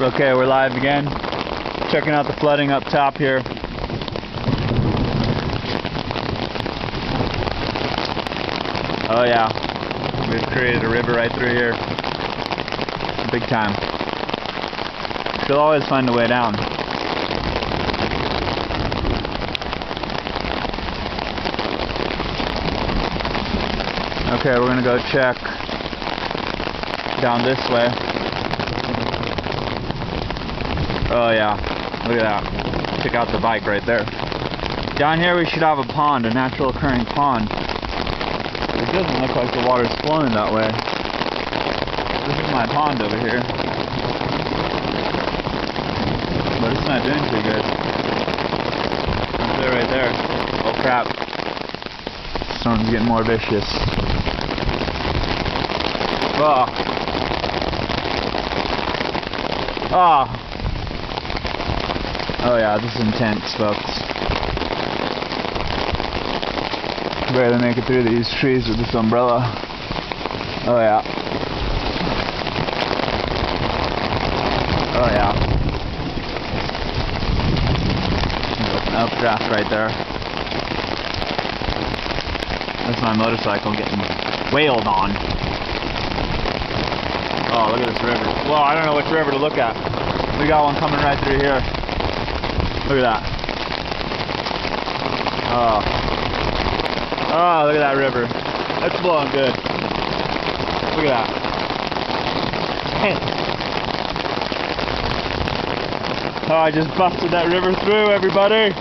Okay, we're live again. Checking out the flooding up top here. Oh yeah, we've created a river right through here. Big time. You'll always find a way down. Okay, we're gonna go check down this way. Oh yeah, look at that. Check out the bike right there. Down here we should have a pond, a natural occurring pond. It doesn't look like the water's flowing that way. This is my pond over here. But it's not doing too good. Up there, right there. Oh crap. Storm's getting more vicious. Oh. Oh. Oh yeah, this is intense, folks. Barely make it through these trees with this umbrella. Oh yeah. Oh yeah. There's an updraft right there. That's my motorcycle getting wailed on. Oh, look at this river. Well, I don't know which river to look at. We got one coming right through here. Look at that. Oh. Oh, look at that river. That's blowing good. Look at that. Oh, I just busted that river through, everybody.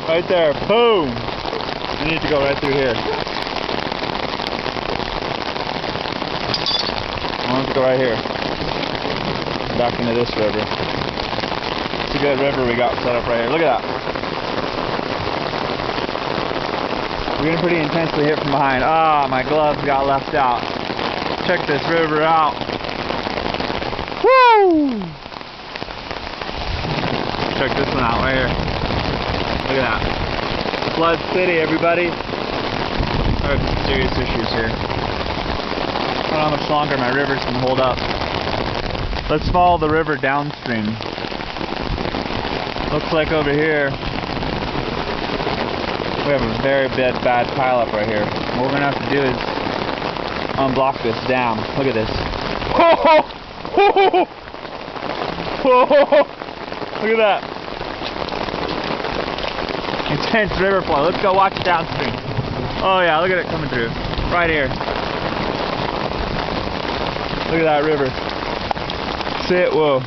Right there. Boom. I need to go right through here. I want to go right here. Back into this river. It's a good river we got set up right here. Look at that. We're getting pretty intensely hit from behind. Ah, my gloves got left out. Check this river out. Woo! Check this one out right here. Look at that. Flood City, everybody. There are some serious issues here. I don't know how much longer my river's can hold up. Let's follow the river downstream. Looks like over here we have a very bad pileup right here. What we're gonna have to do is unblock this dam. Look at this. Look at that. Intense river flow. Let's go watch it downstream. Oh yeah, look at it coming through. Right here. Look at that river. See it? Whoa.